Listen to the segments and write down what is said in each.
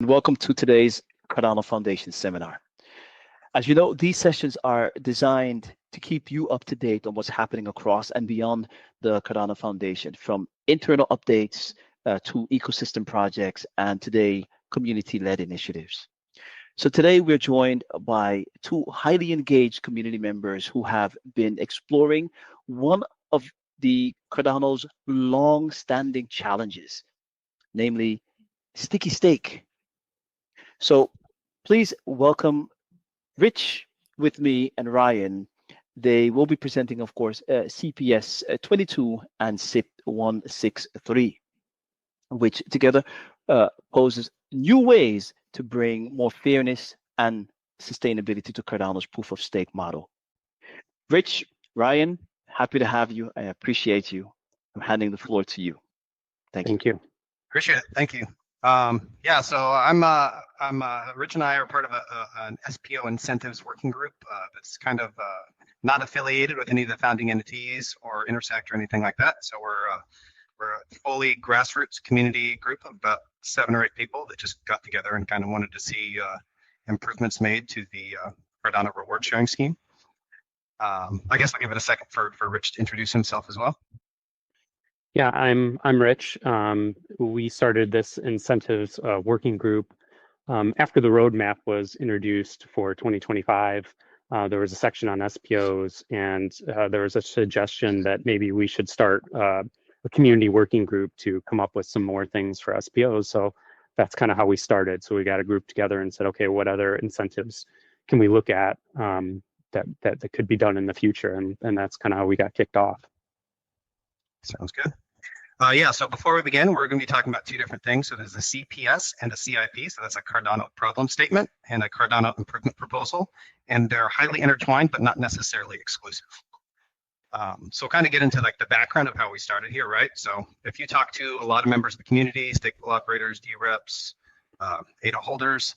Welcome to today's Cardano Foundation seminar. As you know, these sessions are designed to keep you up to date on what's happening across and beyond the Cardano Foundation, from internal updates to ecosystem projects and today community-led initiatives. So today we're joined by two highly engaged community members who have been exploring one of the Cardano's long-standing challenges, namely sticky stake. So please welcome Rich with me and Ryan. They will be presenting, of course, CPS 22 and SIP 163, which together poses new ways to bring more fairness and sustainability to Cardano's proof of stake model. Rich, Ryan, happy to have you. I appreciate you. I'm handing the floor to you. Thank you. Appreciate it. Thank you. Yeah, so Rich and I are part of an SPO incentives working group that's kind of not affiliated with any of the founding entities or Intersect or anything like that. So we're a fully grassroots community group of about 7 or 8 people that just got together and kind of wanted to see improvements made to the Cardano reward sharing scheme. I guess I'll give it a second for Rich to introduce himself as well. Yeah, I'm Rich. We started this incentives working group after the roadmap was introduced for 2025. There was a section on SPOs, and there was a suggestion that maybe we should start a community working group to come up with some more things for SPOs. So that's kind of how we started. So we got a group together and said, okay, what other incentives can we look at that could be done in the future? And that's kind of how we got kicked off. Sounds good. Yeah, so before we begin, we're going to be talking about 2 different things. So there's a CPS and a CIP. So that's a Cardano problem statement and a Cardano improvement proposal. And they're highly intertwined, but not necessarily exclusive. So kind of get into like the background of how we started here, right? So if you talk to a lot of members of the community, stake pool operators, DREPs, ADA holders,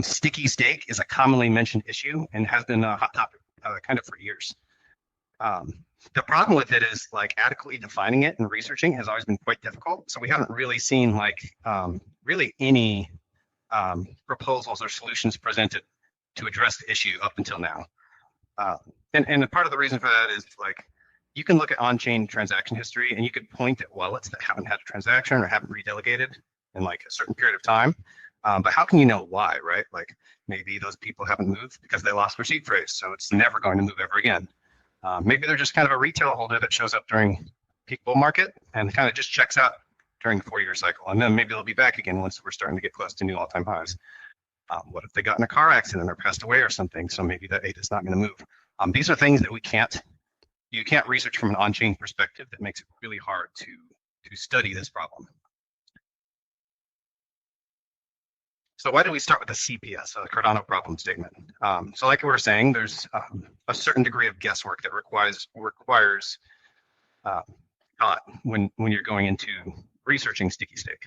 sticky stake is a commonly mentioned issue and has been a hot topic kind of for years. The problem with it is like adequately defining it and researching has always been quite difficult. So we haven't really seen like really any proposals or solutions presented to address the issue up until now. And part of the reason for that is like you can look at on-chain transaction history and you could point at wallets that haven't had a transaction or haven't redelegated in like a certain period of time. But how can you know why, right? Like maybe those people haven't moved because they lost their seed phrase, so it's never going to move ever again. Maybe they're just kind of a retail holder that shows up during peak bull market and kind of just checks out during the 4-year cycle. And then maybe they'll be back again once we're starting to get close to new all-time highs. What if they got in a car accident or passed away or something? So maybe that ADA is not going to move. These are things that you can't research from an on-chain perspective. That makes it really hard to study this problem. So why do we start with the CPS, the Cardano problem statement? So like we were saying, there's a certain degree of guesswork that requires thought when you're going into researching sticky stake.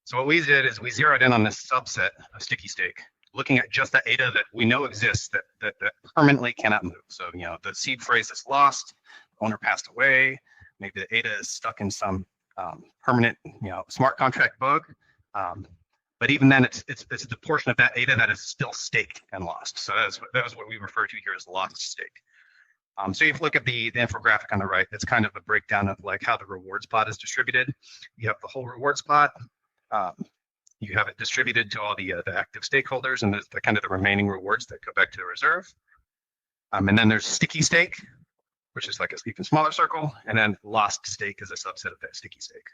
So what we did is we zeroed in on this subset of sticky stake, looking at just the ADA that we know exists that permanently cannot move. So you know the seed phrase is lost, the owner passed away, maybe the ADA is stuck in some permanent smart contract bug. But even then, it's the portion of that ADA that is still staked and lost. So that is what we refer to here as lost stake. So if you look at the infographic on the right, it's kind of a breakdown of like how the rewards pot is distributed. You have the whole rewards pot. You have it distributed to all the active stakeholders, and there's the kind of the remaining rewards that go back to the reserve. And then there's sticky stake, which is like a even smaller circle, and then lost stake is a subset of that sticky stake.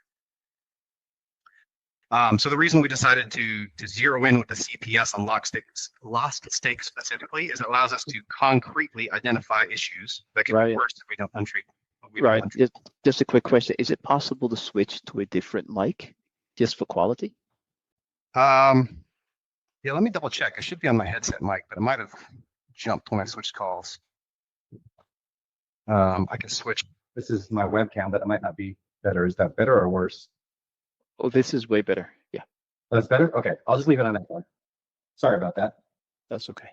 So the reason we decided to zero in with the CPS on lost stake specifically is it allows us to concretely identify issues that can be worse if we don't untreat. Right. Just a quick question. Is it possible to switch to a different mic just for quality? Yeah, let me double check. I should be on my headset mic, but it might have jumped when I switched calls. I can switch. This is my webcam, but it might not be better. Is that better or worse? Oh, this is way better. Yeah. That's better? Okay. I'll just leave it on that one. Sorry about that. That's okay.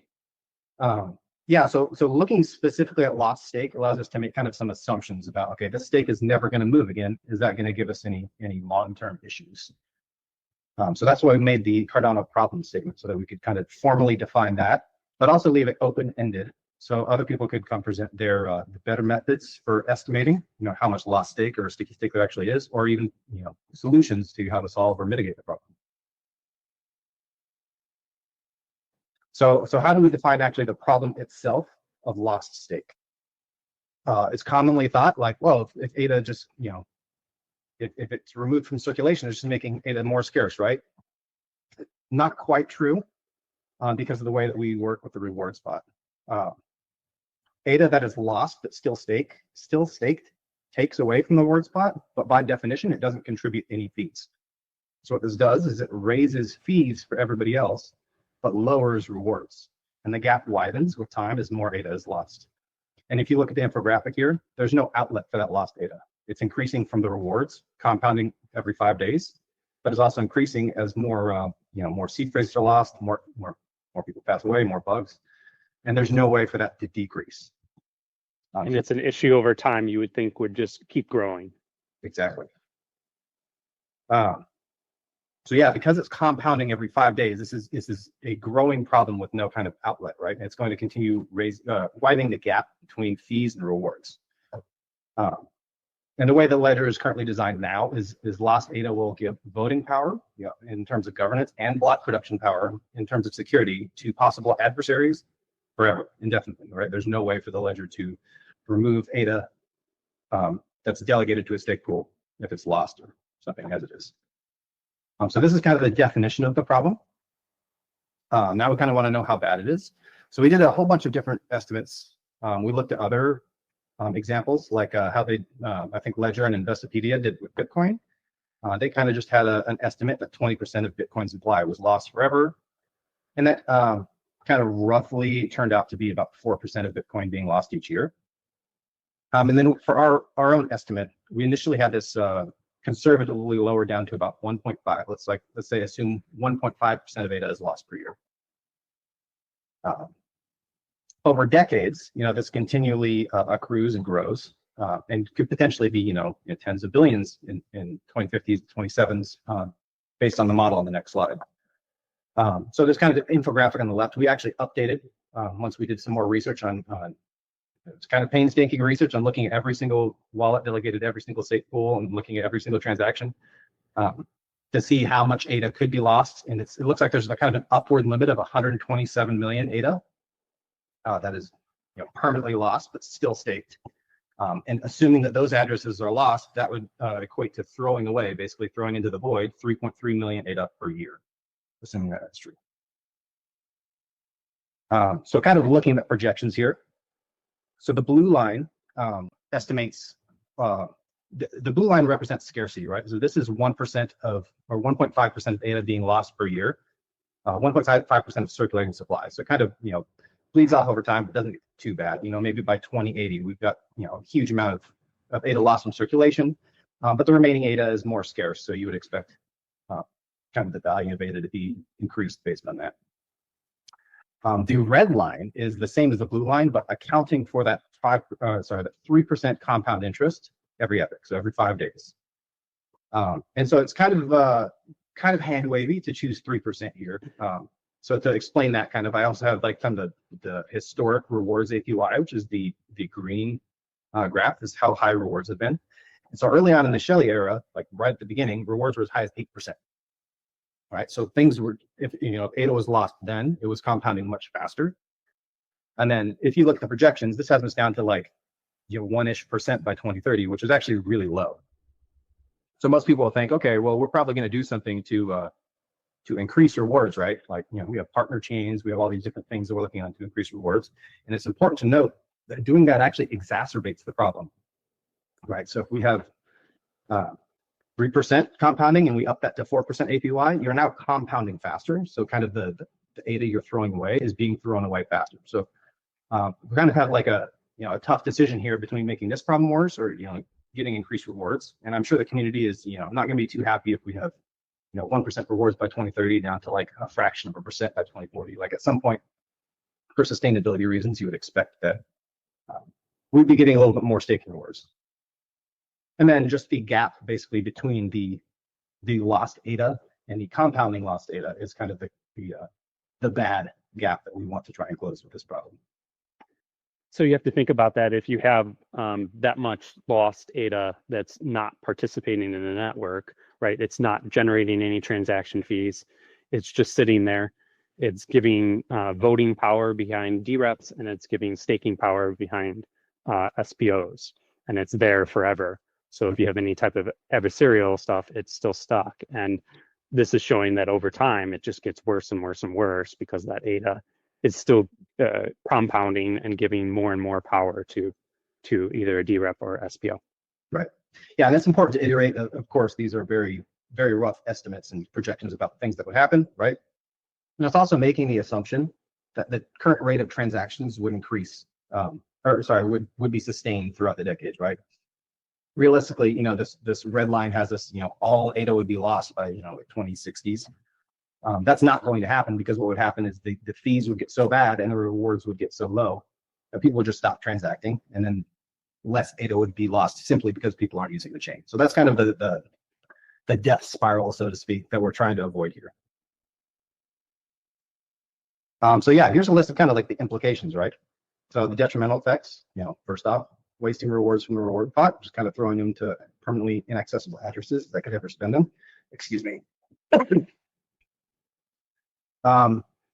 Yeah, so looking specifically at lost stake allows us to make kind of some assumptions about, okay, this stake is never going to move again. Is that going to give us any long-term issues? So that's why we made the Cardano problem statement, so that we could kind of formally define that, but also leave it open-ended, so other people could come present their the better methods for estimating, how much lost stake or sticky stake there actually is, or even solutions to how to solve or mitigate the problem. So how do we define actually the problem itself of lost stake? It's commonly thought like, well, if ADA just if it's removed from circulation, it's just making ADA more scarce, right? Not quite true, because of the way that we work with the reward spot. ADA that is lost but still staked takes away from the reward spot, but by definition, it doesn't contribute any fees. So what this does is it raises fees for everybody else, but lowers rewards. And the gap widens with time as more ADA is lost. And if you look at the infographic here, there's no outlet for that lost ADA. It's increasing from the rewards, compounding every 5 days, but it's also increasing as more more seed phrases are lost, more people pass away, more bugs, and there's no way for that to decrease. And it's an issue over time you would think would just keep growing. Exactly. So yeah, because it's compounding every 5 days, this is a growing problem with no kind of outlet, right? And it's going to continue widening the gap between fees and rewards. And the way the ledger is currently designed now is lost ADA will give voting power, in terms of governance, and block production power in terms of security to possible adversaries forever, indefinitely, right? There's no way for the ledger to remove ADA that's delegated to a stake pool if it's lost or something as it is. So this is kind of the definition of the problem. Now we kind of want to know how bad it is. So we did a whole bunch of different estimates. We looked at other examples, like how they, I think Ledger and Investopedia did with Bitcoin. They kind of just had an estimate that 20% of Bitcoin's supply was lost forever. And that kind of roughly turned out to be about 4% of Bitcoin being lost each year. And then for our own estimate, we initially had this conservatively lowered down to about 1.5. Let's say assume 1.5% of ADA is lost per year. Over decades, this continually accrues and grows, and could potentially be, tens of billions in 2050s, 27s, based on the model on the next slide. So there's kind of an infographic on the left. We actually updated once we did some more research on it's kind of painstaking research on looking at every single wallet delegated to every single stake pool and looking at every single transaction to see how much ADA could be lost. And it looks like there's a kind of an upward limit of 127 million ADA that is permanently lost, but still staked. And assuming that those addresses are lost, that would equate to throwing away, basically throwing into the void, 3.3 million ADA per year, assuming that that's true. So kind of looking at projections here. So the blue line estimates, the blue line represents scarcity, right? So this is 1% of, or 1.5% of ADA being lost per year, 1.5% of circulating supply. So it kind of, bleeds off over time, but doesn't get too bad. Maybe by 2080, we've got, a huge amount of ADA lost from circulation, but the remaining ADA is more scarce. So you would expect kind of the value of ADA to be increased based on that. The red line is the same as the blue line, but accounting for that 3% compound interest every epoch, so every 5 days. And so it's kind of hand wavy to choose 3% here. So to explain that I also have kind of the historic rewards APY, which is the green graph, is how high rewards have been. And so early on in the Shelley era, like right at the beginning, rewards were as high as 8%. Right, so things were, if ADA was lost then, it was compounding much faster. And then if you look at the projections, this has us down to 1-ish% by 2030, which is actually really low. So most people will think, okay, well, we're probably going to do something to increase rewards, right? We have partner chains, we have all these different things that we're looking at to increase rewards. And it's important to note that doing that actually exacerbates the problem, right? So if we have 3% compounding and we up that to 4% APY, you're now compounding faster. So kind of the ADA you're throwing away is being thrown away faster. So we kind of have a tough decision here between making this problem worse or getting increased rewards. And I'm sure the community is not going to be too happy if we have 1% rewards by 2030 down to a fraction of a percent by 2040. At some point, for sustainability reasons, you would expect that we'd be getting a little bit more staking rewards. And then just the gap basically between the lost ADA And the compounding lost data is kind of the bad gap that we want to try and close with this problem. So you have to think about that. If you have that much lost ADA that's not participating in the network, right? It's not generating any transaction fees. It's just sitting there. It's giving voting power behind DREPs, and it's giving staking power behind SPOs, and it's there forever. So if you have any type of adversarial stuff, it's still stuck. And this is showing that over time, it just gets worse and worse and worse because that ADA is still compounding and giving more and more power to either a DREP or SPO. Right. Yeah, and it's important to iterate. Of course, these are very, very rough estimates and projections about things that would happen, right? And it's also making the assumption that the current rate of transactions would increase, would be sustained throughout the decades, right? Realistically, this red line has this, all ADA would be lost by, like 2060s. That's not going to happen, because what would happen is the fees would get so bad and the rewards would get so low that people would just stop transacting, and then less ADA would be lost simply because people aren't using the chain. So that's kind of the death spiral, so to speak, that we're trying to avoid here. So yeah, here's a list of kind of like the implications, right? So the detrimental effects, first off, wasting rewards from the reward pot, just kind of throwing them to permanently inaccessible addresses that could ever spend them. Excuse me.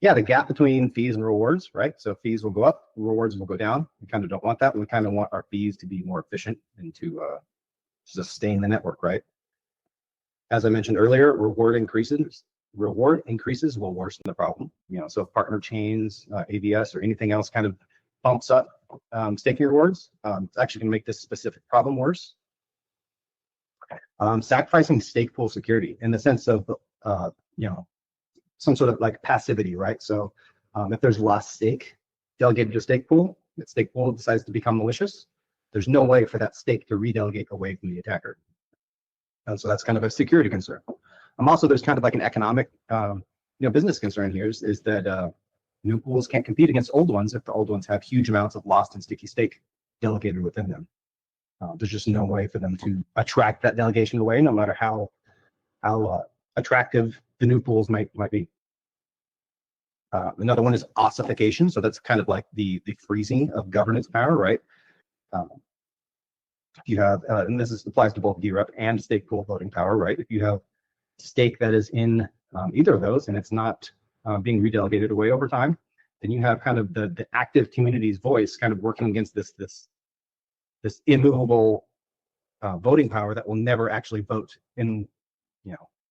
Yeah, the gap between fees and rewards, right? So fees will go up, rewards will go down. We kind of don't want that. We kind of want our fees to be more efficient and to sustain the network, right? As I mentioned earlier, reward increases will worsen the problem. So if partner chains, AVS, or anything else kind of bumps up staking rewards, it's actually going to make this specific problem worse. Sacrificing stake pool security in the sense of, some sort of like passivity, right? So if there's lost stake delegated to stake pool, that stake pool decides to become malicious, there's no way for that stake to redelegate away from the attacker. And so that's kind of a security concern. Also, there's kind of like an economic, business concern here is that new pools can't compete against old ones if the old ones have huge amounts of lost and sticky stake delegated within them. There's just no way for them to attract that delegation away, no matter how attractive the new pools might be. Another one is ossification. So that's kind of like the freezing of governance power, right? If you have, and this applies to both DREP and stake pool voting power, right? If you have stake that is in either of those and it's not being redelegated away over time, then you have kind of the active community's voice kind of working against this immovable voting power that will never actually vote in,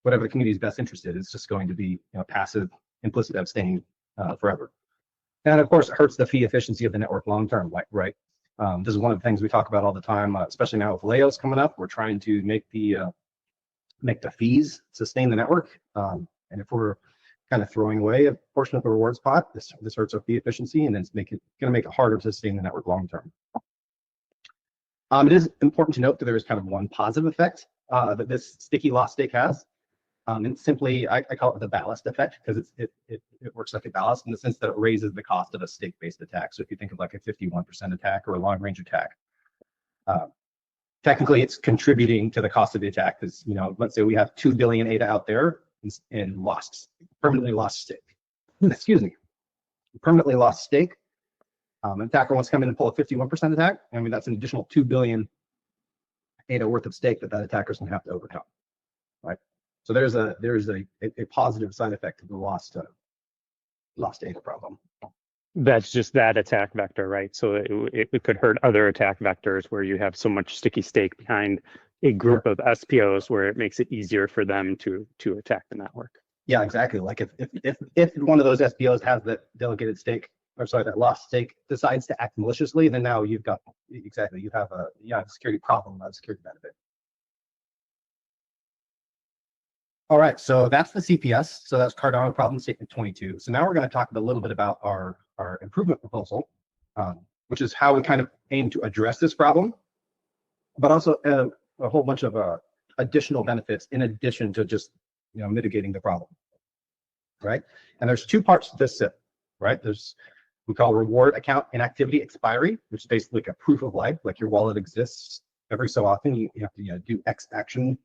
whatever the community's best interested. It's just going to be passive, implicit abstain forever. And of course, it hurts the fee efficiency of the network long term, right? This is one of the things we talk about all the time, especially now with Leos coming up. We're trying to make the fees sustain the network. And if we're kind of throwing away a portion of the rewards pot, this hurts our fee efficiency, and it's going to make it harder to sustain the network long term. It is important to note that there is kind of one positive effect that this sticky lost stake has. And simply, I call it the ballast effect, because it works like a ballast in the sense that it raises the cost of a stake-based attack. So if you think of like a 51% attack or a long-range attack, technically it's contributing to the cost of the attack, because let's say we have 2 billion ADA out there and permanently lost stake. Excuse me, permanently lost stake. An attacker wants to come in and pull a 51% attack. I mean, that's an additional 2 billion ADA worth of stake that attacker's going to have to overcome, right? So there's a positive side effect of the lost ADA problem. That's just that attack vector, right? So it could hurt other attack vectors where you have so much sticky stake behind a group of SPOs where it makes it easier for them to attack the network. Yeah, exactly. Like if one of those SPOs has that delegated stake, that lost stake, decides to act maliciously, then now you have a security problem, not a security benefit. All right, so that's the CPS. So that's Cardano problem statement 22. So now we're going to talk a little bit about our improvement proposal, which is how we kind of aim to address this problem, but also a whole bunch of additional benefits in addition to just mitigating the problem, right? And there's two parts to this SIP, right? We call reward account inactivity expiry, which is basically like a proof of life, like your wallet exists every so often. You have to do X action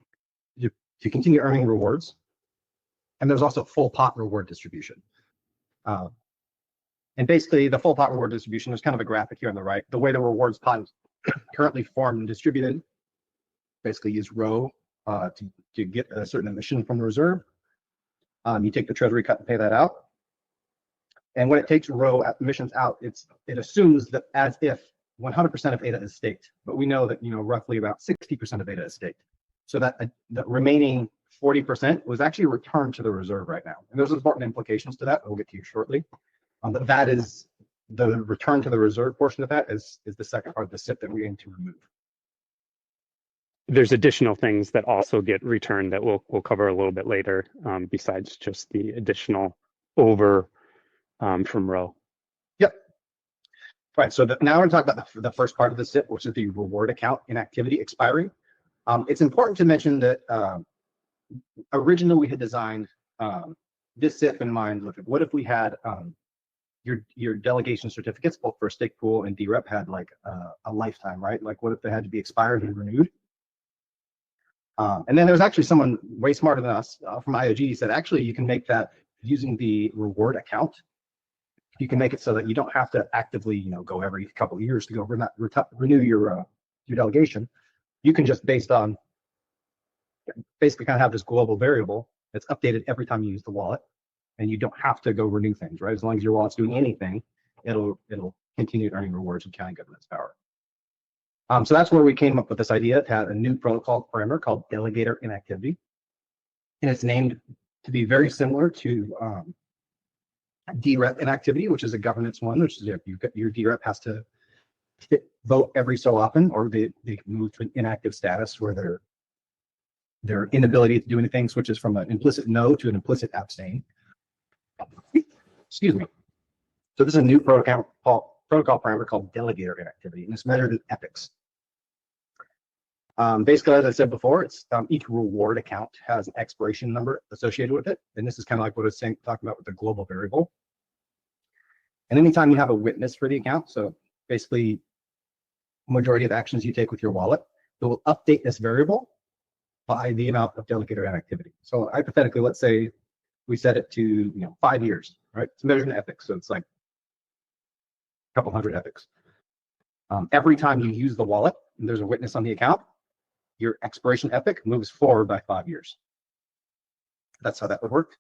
to continue earning rewards. And there's also full pot reward distribution. And basically, the full pot reward distribution, there's kind of a graphic here on the right. The way the rewards pot is currently formed and distributed, basically use rho to get a certain emission from the reserve. You take the treasury cut and pay that out. And when it takes rho emissions out, it assumes that as if 100% of ADA is staked. But we know that roughly about 60% of ADA is staked. So that the remaining 40% was actually returned to the reserve right now. And there's important implications to that. We'll get to you shortly. But that is the return to the reserve portion of that is the second part of the SIP that we aim to remove. There's additional things that also get returned that we'll cover a little bit later, besides just the additional over from rho. Yep. Right. So now we're going to talk about the first part of the SIP, which is the reward account inactivity expiring. It's important to mention that originally we had designed this SIP in mind. Look, what if we had your delegation certificates, both for stake pool and DREP, had like a lifetime, right? Like what if they had to be expired and renewed? And then there was actually someone way smarter than us from IOG said, actually, you can make that using the reward account. You can make it so that you don't have to actively, go every couple of years to go renew your delegation. You can just basically kind of have this global variable that's updated every time you use the wallet, and you don't have to go renew things, right? As long as your wallet's doing anything, it'll continue earning rewards and counting governance power. So that's where we came up with this idea to have a new protocol parameter called delegator inactivity. And it's named to be very similar to DREP inactivity, which is a governance one, which is your DREP has to vote every so often, or they move to an inactive status where their inability to do anything switches from an implicit no to an implicit abstain. Excuse me. So this is a new protocol parameter called delegator inactivity, and it's measured in epochs. Basically, as I said before, it's each reward account has an expiration number associated with it, and this is kind of like what I was talking about with the global variable. And anytime you have a witness for the account, so basically, majority of actions you take with your wallet, it will update this variable by the amount of delegator inactivity. So hypothetically, let's say we set it to 5 years, right? It's measured in epochs, so it's like a couple hundred epochs. Every time you use the wallet and there's a witness on the account, your expiration epoch moves forward by 5 years. That's how that would work.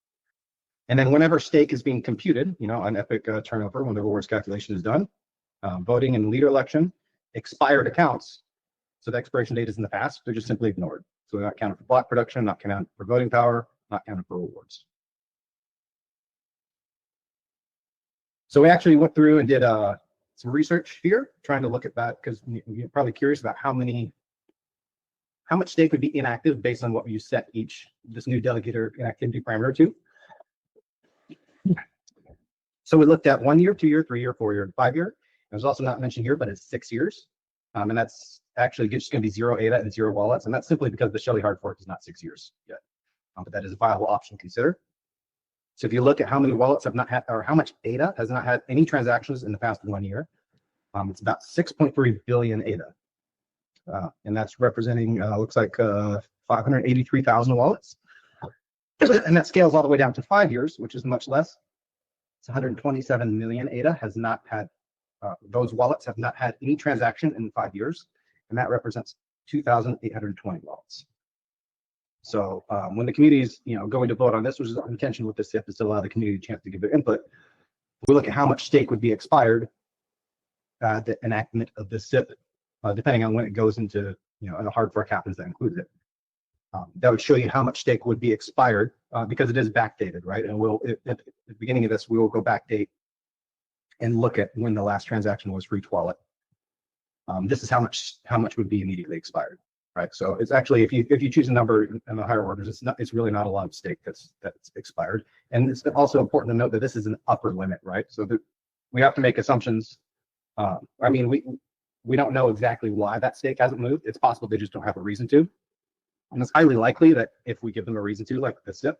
And then whenever stake is being computed, on epoch turnover, when the rewards calculation is done, voting and leader election, expired accounts, so the expiration date is in the past, they're just simply ignored. So they're not counted for block production, not counted for voting power, not counted for rewards. So we actually went through and did some research here, trying to look at that, because you're probably curious about how much stake would be inactive based on what you set this new delegator inactivity parameter to. So we looked at 1 year, 2 year, 3 year, 4 year, and 5 year. It was also not mentioned here, but it's 6 years. And that's actually just going to be 0 ADA and 0 wallets. And that's simply because the Shelley hard fork is not 6 years yet. But that is a viable option to consider. So if you look at how many wallets have not had, or how much ADA has not had any transactions in the past 1 year, it's about 6.3 billion ADA. And that's representing, looks like 583,000 wallets. And that scales all the way down to 5 years, which is much less. It's 127 million ADA has not had, those wallets have not had any transaction in 5 years. And that represents 2,820 wallets. So when the community is going to vote on this, which is our intention with this SIP, is to allow the community a chance to give their input, we look at how much stake would be expired at the enactment of this SIP, depending on when it goes into, and a hard fork happens that includes it. That would show you how much stake would be expired because it is backdated, right? And at the beginning of this, we will go backdate and look at when the last transaction was for each wallet. This is how much would be immediately expired. Right, so it's actually if you choose a number in the higher orders, it's really not a lot of stake that's expired. And it's also important to note that this is an upper limit, right? So that we have to make assumptions. I mean, we don't know exactly why that stake hasn't moved. It's possible they just don't have a reason to, and it's highly likely that if we give them a reason to, like the SIP,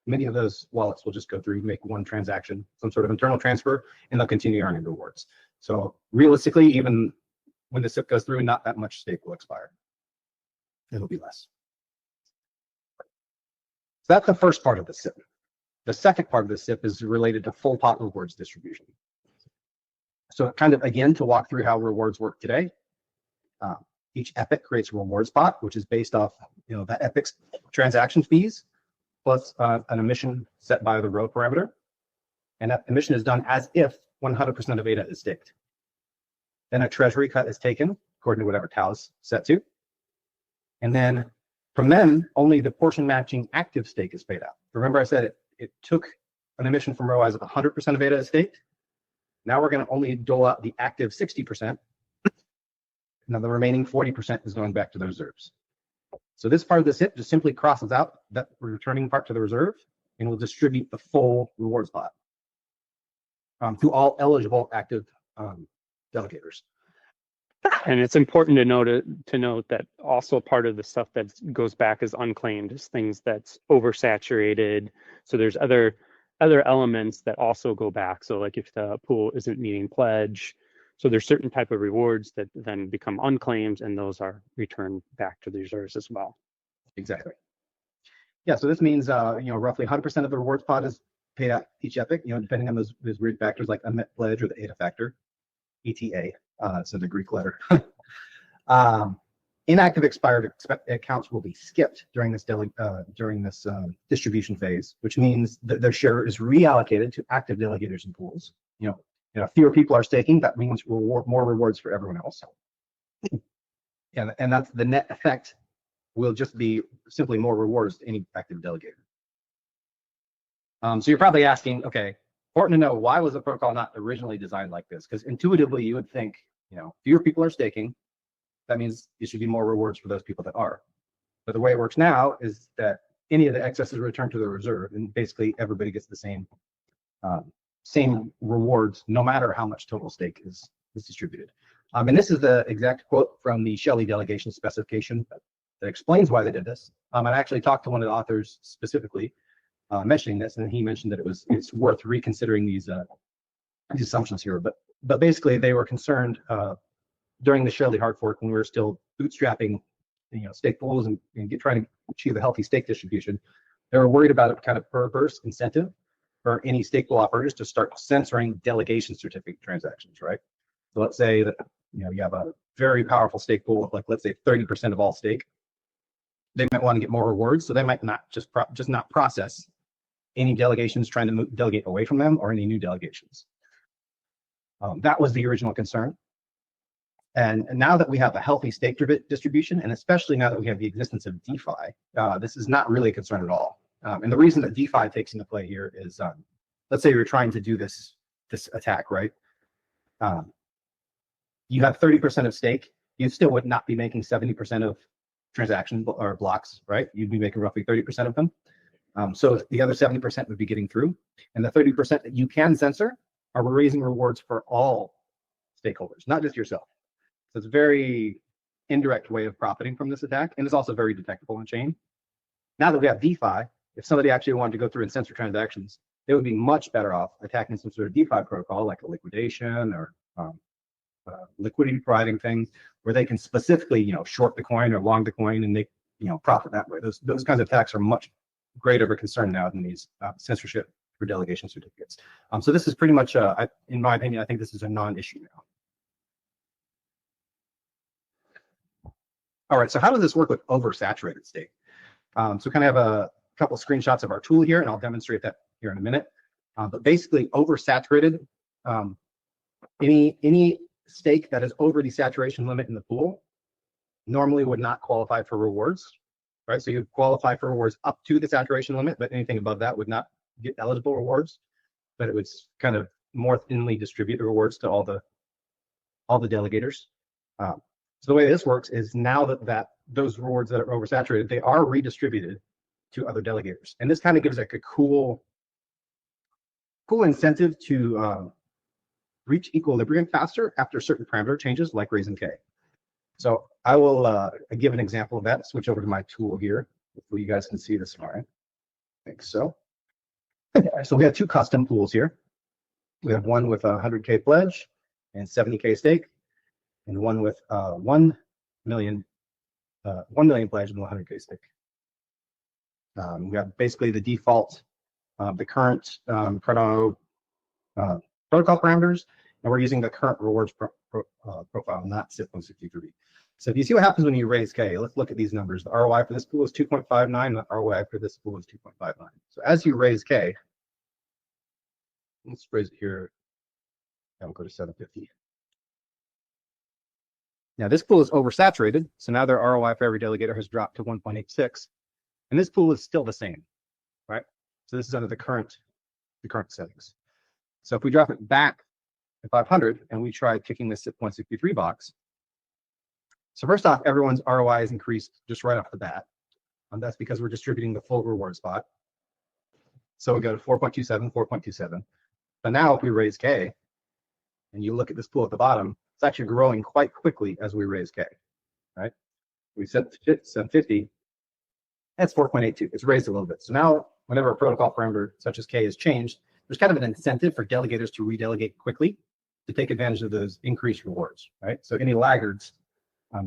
many of those wallets will just go through, make one transaction, some sort of internal transfer, and they'll continue earning rewards. So realistically, even when the SIP goes through, not that much stake will expire. It'll be less. So that's the first part of the SIP. the second part of the SIP is related to full pot rewards distribution. So kind of, again, to walk through how rewards work today, each epoch creates a rewards pot, which is based off, that epoch's transaction fees plus an emission set by the row parameter. And that emission is done as if 100% of ADA is staked. Then a treasury cut is taken according to whatever tau is set to. And then from then, only the portion matching active stake is paid out. Remember I said it took an emission from row as if 100% of ADA is staked. Now we're going to only dole out the active 60%. Now the remaining 40% is going back to the reserves. So this part of the SIP just simply crosses out that returning part to the reserve and will distribute the full rewards pot to all eligible active delegators. And it's important to note that also part of the stuff that goes back as unclaimed is things that's oversaturated. So there's other elements that also go back. So like if the pool isn't meeting pledge, so there's certain type of rewards that then become unclaimed, and those are returned back to the reserves as well. Exactly. Yeah, so this means roughly 100% of the rewards pot is paid out each epoch, depending on those weird factors like unmet pledge or the ADA factor, ETA, so the Greek letter. Inactive expired accounts will be skipped during this distribution phase, which means that their share is reallocated to active delegators and pools. Fewer people are staking. That means more rewards for everyone else. And that's the net effect will just be simply more rewards to any active delegator. So you're probably asking, okay, important to know, why was the protocol not originally designed like this? Because intuitively you would think, fewer people are staking. That means there should be more rewards for those people that are. But the way it works now is that any of the excess is returned to the reserve, and basically everybody gets the same rewards, no matter how much total stake is distributed. And this is the exact quote from the Shelley delegation specification that explains why they did this. I actually talked to one of the authors specifically mentioning this, and he mentioned that it's worth reconsidering these assumptions here. But basically, they were concerned during the Shelley hard fork, when we were still bootstrapping, stake pools and trying to achieve a healthy stake distribution. They were worried about a kind of perverse incentive for any stake pool operators to start censoring delegation certificate transactions, right? So let's say that you have a very powerful stake pool, like let's say 30% of all stake. They might want to get more rewards, so they might not just not process any delegations trying to delegate away from them, or any new delegations. That was the original concern. And now that we have a healthy stake distribution, and especially now that we have the existence of DeFi, this is not really a concern at all. And the reason that DeFi takes into play here is, let's say you're trying to do this attack, right? You have 30% of stake. You still would not be making 70% of transactions or blocks, right? You'd be making roughly 30% of them. So the other 70% would be getting through. And the 30% that you can censor are raising rewards for all stakeholders, not just yourself. So it's a very indirect way of profiting from this attack, and it's also very detectable on chain. Now that we have DeFi, if somebody actually wanted to go through and censor transactions, they would be much better off attacking some sort of DeFi protocol like a liquidation or liquidity providing things, where they can specifically, short the coin or long the coin and make, profit that way. Those kinds of attacks are much greater of a concern now than these censorship for delegation certificates. So this is pretty much, in my opinion, I think this is a non-issue now. All right, so how does this work with oversaturated stake? So kind of have a couple screenshots of our tool here, and I'll demonstrate that here in a minute. But basically, oversaturated, any stake that is over the saturation limit in the pool normally would not qualify for rewards, right? So you qualify for rewards up to the saturation limit, but anything above that would not get eligible rewards. But it would kind of more thinly distribute the rewards to all the delegators. So the way this works is now that those rewards that are oversaturated, they are redistributed to other delegators. And this kind of gives like a cool incentive to reach equilibrium faster after certain parameter changes like raising K. So I will give an example of that. Switch over to my tool here. Hopefully you guys can see this all right. I think so. So we have two custom pools here. We have one with a 100K pledge and 70K stake, and one with 1 million pledge and 100K stake. We have basically the default the current Cardano protocol parameters, and we're using the current rewards profile, not SIP163. So if you see what happens when you raise K, let's look at these numbers. The ROI for this pool is 2.59, the ROI for this pool is 2.59. So as you raise K, let's raise it here, and we'll go to 750. Now this pool is oversaturated, so now their ROI for every delegator has dropped to 1.86, and this pool is still the same, right? So this is under the current settings. So if we drop it back to 500 and we try picking this SIP163 box, so first off, everyone's ROI is increased just right off the bat. And that's because we're distributing the full reward spot. So we go to 4.27, 4.27. But now if we raise K, and you look at this pool at the bottom, it's actually growing quite quickly as we raise K, right? We set 750, that's 4.82. It's raised a little bit. So now whenever a protocol parameter such as K is changed, there's kind of an incentive for delegators to redelegate quickly to take advantage of those increased rewards, right? So any laggards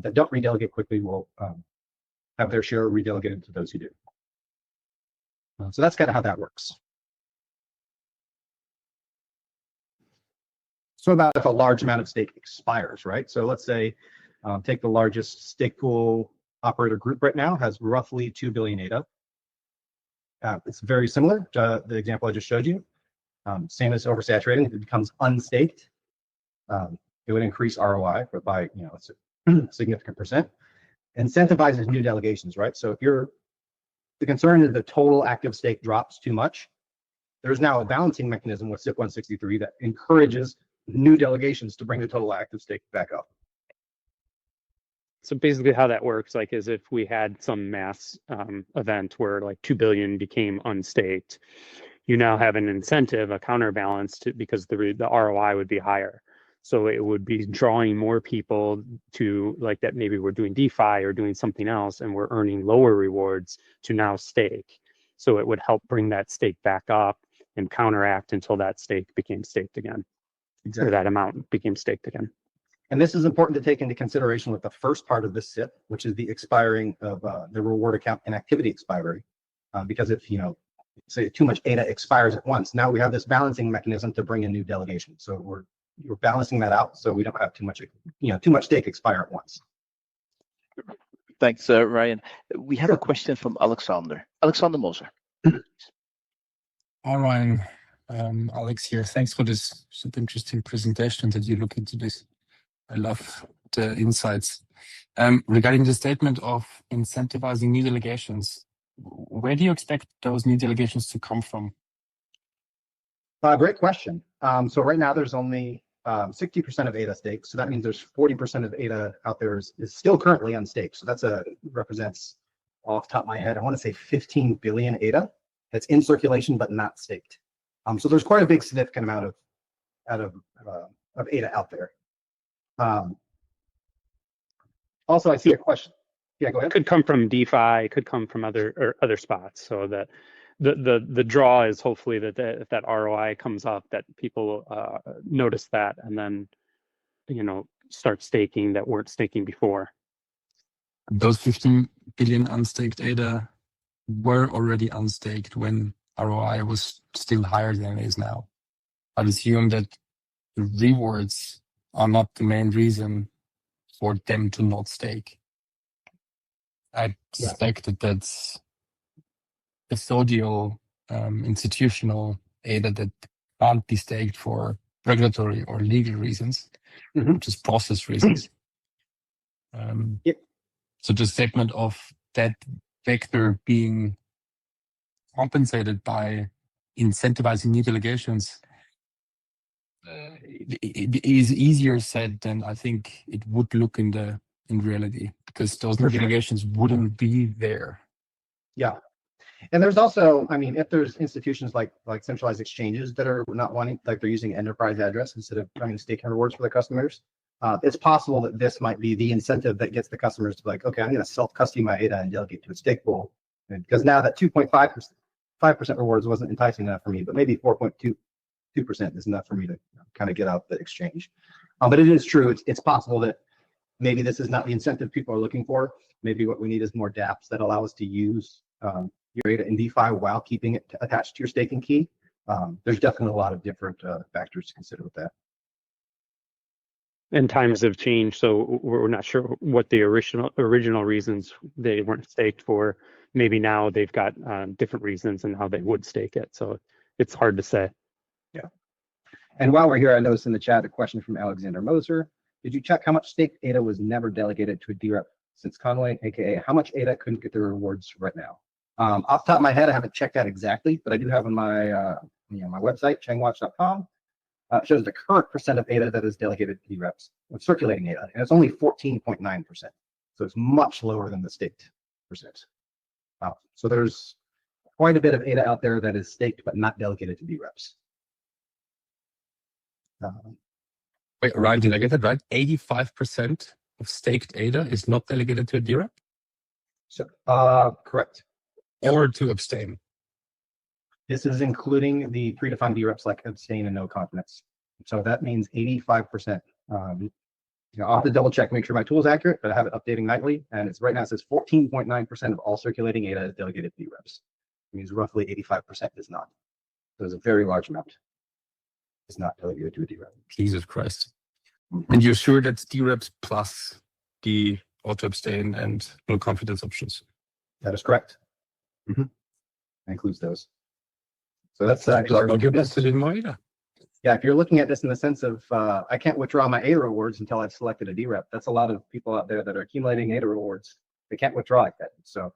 that don't redelegate quickly will have their share redelegated to those who do. So that's kind of how that works. So about if a large amount of stake expires, right? So let's say take the largest stake pool operator group right now has roughly 2 billion ADA. It's very similar to the example I just showed you. Same as oversaturating. If it becomes unstaked, it would increase ROI by a significant percent. Incentivizes new delegations, right? So if the concern is the total active stake drops too much, there's now a balancing mechanism with SIP163 that encourages new delegations to bring the total active stake back up. So basically how that works, like, is if we had some mass event where like 2 billion became unstaked, you now have an incentive, a counterbalance because the ROI would be higher. So it would be drawing more people to like that maybe we're doing DeFi or doing something else and we're earning lower rewards to now stake. So it would help bring that stake back up and counteract until that stake became staked again. Exactly. Or that amount became staked again. And this is important to take into consideration with the first part of this SIP, which is the expiring of the reward account inactivity expiry. Because if, say too much ADA expires at once, now we have this balancing mechanism to bring in new delegation. So we're balancing that out so we don't have too much stake expire at once. Thanks, Ryan. We have a question from Alexander Moser. Hi, Ryan. Alex here. Thanks for this super interesting presentation that you look into this. I love the insights. Regarding the statement of incentivizing new delegations, where do you expect those new delegations to come from? Great question. So right now there's only 60% of ADA staked. So that means there's 40% of ADA out there is still currently unstaked. So that's represents, off the top of my head, I want to say 15 billion ADA that's in circulation but not staked. So there's quite a big significant amount of ADA out there. Also, I see a question. Yeah, go ahead. Could come from DeFi, could come from other spots. So that the draw is hopefully that if that ROI comes up, that people notice that and then start staking that weren't staking before. Those 15 billion unstaked ADA were already unstaked when ROI was still higher than it is now. I'd assume that the rewards are not the main reason for them to not stake. I suspect that that's custodial, institutional ADA that can't be staked for regulatory or legal reasons, just process reasons. So the statement of that vector being compensated by incentivizing new delegations it is easier said than I think it would look in reality, because those new delegations wouldn't be there. Yeah. And there's also, if there's institutions like centralized exchanges that are not wanting, like they're using enterprise address instead of trying to stake rewards for their customers, it's possible that this might be the incentive that gets the customers to be like, okay, I'm going to self-custody my ADA and delegate to a stake pool. Because now that 2.5% rewards wasn't enticing enough for me, but maybe 4.2% is enough for me to kind of get out the exchange. But it is true. It's possible that maybe this is not the incentive people are looking for. Maybe what we need is more dApps that allow us to use your ADA in DeFi while keeping it attached to your staking key. There's definitely a lot of different factors to consider with that. And times have changed, so we're not sure what the original reasons they weren't staked for. Maybe now they've got different reasons and how they would stake it. So it's hard to say. Yeah. And while we're here, I noticed in the chat a question from Alexander Moser. Did you check how much staked ADA was never delegated to a DREP since Conway, aka how much ADA couldn't get the rewards right now? Off the top of my head, I haven't checked that exactly, but I do have on my my website, changwatch.com. Shows the current percent of ADA that is delegated to DREPs, circulating ADA, and it's only 14.9%. So it's much lower than the staked percent. So there's quite a bit of ADA out there that is staked but not delegated to DREPs. Wait, Ryan, did I get that right? 85% of staked ADA is not delegated to a DREP? So correct. Or to abstain? This is including the predefined DREPs like abstain and no confidence. So that means 85%. I'll have to double check, make sure my tool is accurate, but I have it updating nightly. And it's right now it says 14.9% of all circulating ADA is delegated to DREPs. It means roughly 85% is not. So there's a very large amount is not delegated to a DREP. Jesus Christ. And you're sure that's DREPs plus the auto abstain and no confidence options? That is correct. That includes those. So that's actually yeah, if you're looking at this in the sense of I can't withdraw my ADA rewards until I've selected a DREP. That's a lot of people out there that are accumulating ADA rewards. They can't withdraw like that. So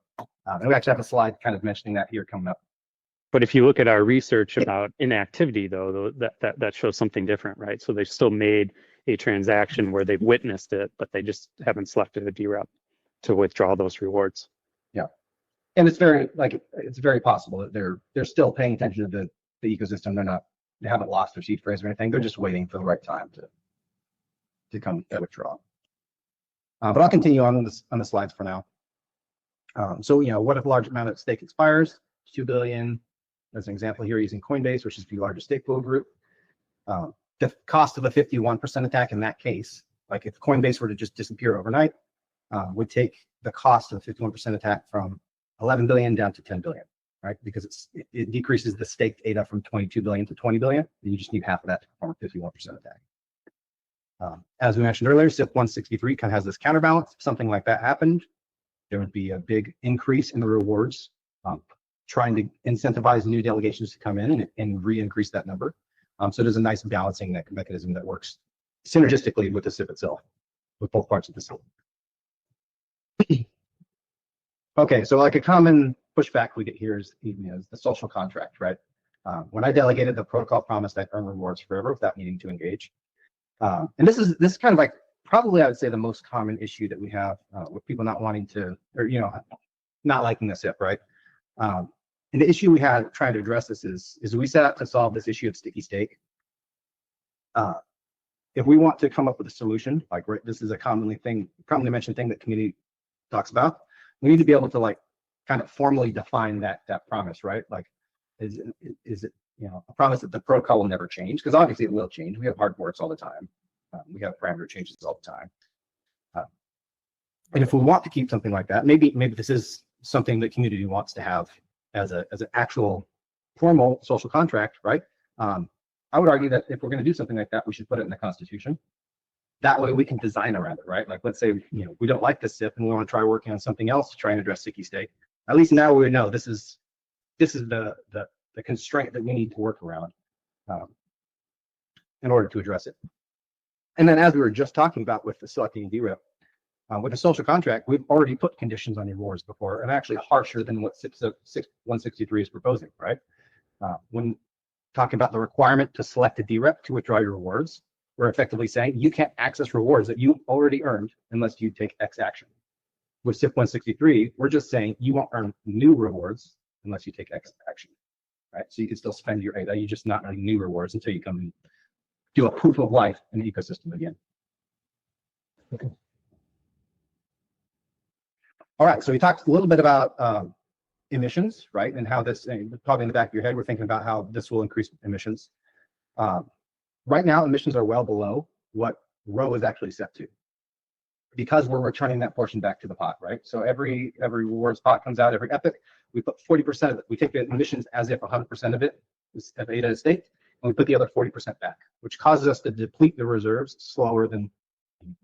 and we actually have a slide kind of mentioning that here coming up. But if you look at our research about inactivity, though, that shows something different, right? So they've still made a transaction where they've witnessed it, but they just haven't selected a DREP to withdraw those rewards. Yeah, and it's very possible that they're still paying attention to the ecosystem. They haven't lost their seed phrase or anything. They're just waiting for the right time to come to withdraw. But I'll continue on the slides for now. So what if a large amount at stake expires? 2 billion. As an example here, using Coinbase, which is the largest stake pool group. The cost of a 51% attack in that case, like if Coinbase were to just disappear overnight, would take the cost of the 51% attack from 11 billion down to 10 billion, right? Because it decreases the staked ADA from 22 billion to 20 billion. And you just need half of that to perform a 51% attack. As we mentioned earlier, SIP 163 kind of has this counterbalance. If something like that happened, there would be a big increase in the rewards, trying to incentivize new delegations to come in and re-increase that number. So there's a nice balancing mechanism that works synergistically with the SIP itself, with both parts of the SIP. Okay, so like a common pushback we get here is the social contract, right? When I delegated, the protocol promised I'd earn rewards forever without needing to engage. And this is kind of like probably I would say the most common issue that we have with people not wanting to, or not liking the SIP, right? And the issue we had trying to address this is we set out to solve this issue of sticky stake. If we want to come up with a solution, like this is a commonly mentioned thing that community talks about, we need to be able to kind of formally define that promise, right? Like, is it a promise that the protocol will never change? Because obviously it will change. We have hard forks all the time. We have parameter changes all the time. And if we want to keep something like that, maybe this is something that community wants to have as an actual formal social contract, right? I would argue that if we're going to do something like that, we should put it in the Constitution. That way we can design around it, right? Like, let's say we don't like the SIP and we want to try working on something else to try and address sticky stake. At least now we know this is the constraint that we need to work around in order to address it. And then, as we were just talking about with the selecting DREP, with a social contract, we've already put conditions on your rewards before, and actually harsher than what SIP 163 is proposing, right? When talking about the requirement to select a DREP to withdraw your rewards, we're effectively saying you can't access rewards that you already earned unless you take X action. With SIP 163, we're just saying you won't earn new rewards unless you take X action, right? So you can still spend your ADA, you're just not earning new rewards until you come and do a proof of life in the ecosystem again. Okay. All right, so we talked a little bit about emissions, right? And how this, probably in the back of your head, we're thinking about how this will increase emissions. Right now, emissions are well below what ROE is actually set to. because we're returning that portion back to the pot, right? So every rewards pot comes out, every epoch, we put 40% of it. We take the emissions as if 100% of it is of ADA is staked, and we put the other 40% back, which causes us to deplete the reserves slower than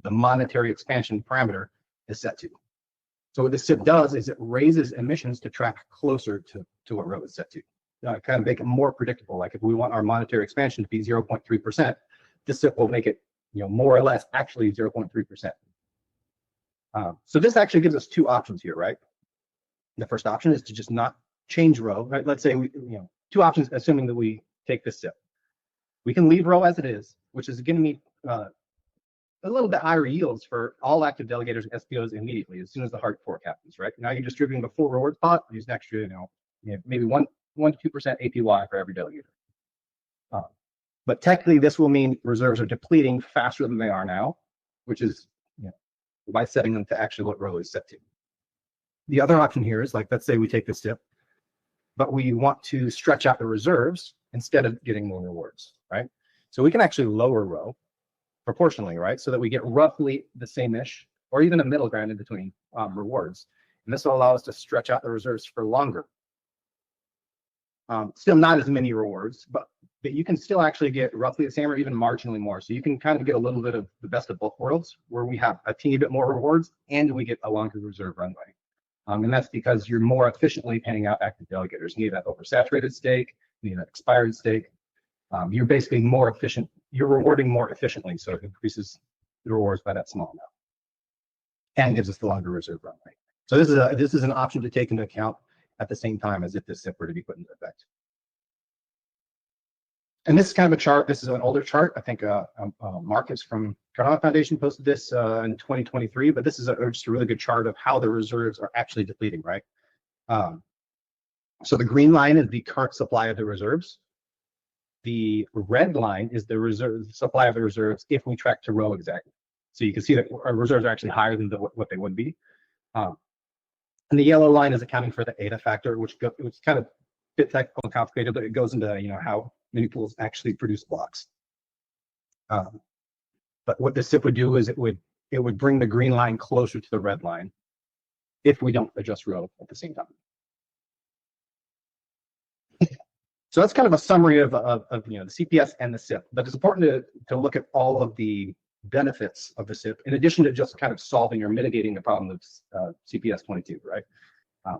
the monetary expansion parameter is set to. So what this SIP does is it raises emissions to track closer to what rho is set to. Kind of make it more predictable. Like if we want our monetary expansion to be 0.3%, this SIP will make it, more or less actually 0.3%. So this actually gives us two options here, right? The first option is to just not change rho, right? Let's say we, two options, assuming that we take this SIP. We can leave rho as it is, which is giving me a little bit higher yields for all active delegators and SPOs immediately as soon as the hard fork happens, right? Now you're distributing the full rewards pot, use an extra, maybe 1 to 2% APY for every delegator. But technically, this will mean reserves are depleting faster than they are now, which is by setting them to actually what rho is set to. The other option here is, like, let's say we take this SIP, but we want to stretch out the reserves instead of getting more rewards, right? So we can actually lower rho proportionally, right? So that we get roughly the same-ish, or even a middle ground in between rewards. And this will allow us to stretch out the reserves for longer. Still not as many rewards, but you can still actually get roughly the same or even marginally more. So you can kind of get a little bit of the best of both worlds, where we have a teeny bit more rewards and we get a longer reserve runway. And that's because you're more efficiently paying out active delegators. You need that oversaturated stake, you need that expired stake. You're basically more efficient. You're rewarding more efficiently, so it increases the rewards by that small amount, and gives us the longer reserve runway. So this is an option to take into account at the same time as if this SIP were to be put into effect. And this is kind of a chart. This is an older chart. I think Marcus from Cardano Foundation posted this in 2023, but this is just a really good chart of how the reserves are actually depleting, right? So the green line is the current supply of the reserves. The red line is the supply of the reserves if we track to rho exactly. So you can see that our reserves are actually higher than what they would be. And the yellow line is accounting for the ADA factor, which kind of a bit technical and complicated, but it goes into how many pools actually produce blocks. But what the SIP would do is it would bring the green line closer to the red line if we don't adjust rho at the same time. So that's kind of a summary of the CPS and the SIP, but it's important to look at all of the benefits of the SIP in addition to just kind of solving or mitigating the problem of CPS 22, right?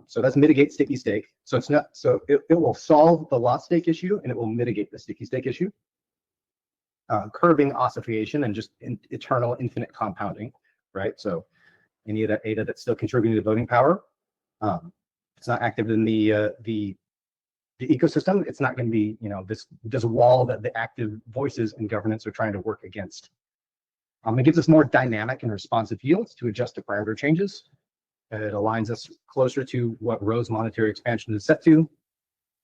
So that's mitigate sticky stake. So it's not it will solve the lost stake issue and it will mitigate the sticky stake issue. Curbing ossification and just eternal infinite compounding, right? So any of that ADA that's still contributing to voting power, it's not active in the ecosystem. It's not going to be this wall that the active voices in governance are trying to work against. It gives us more dynamic and responsive yields to adjust to parameter changes. It aligns us closer to what rho's monetary expansion is set to.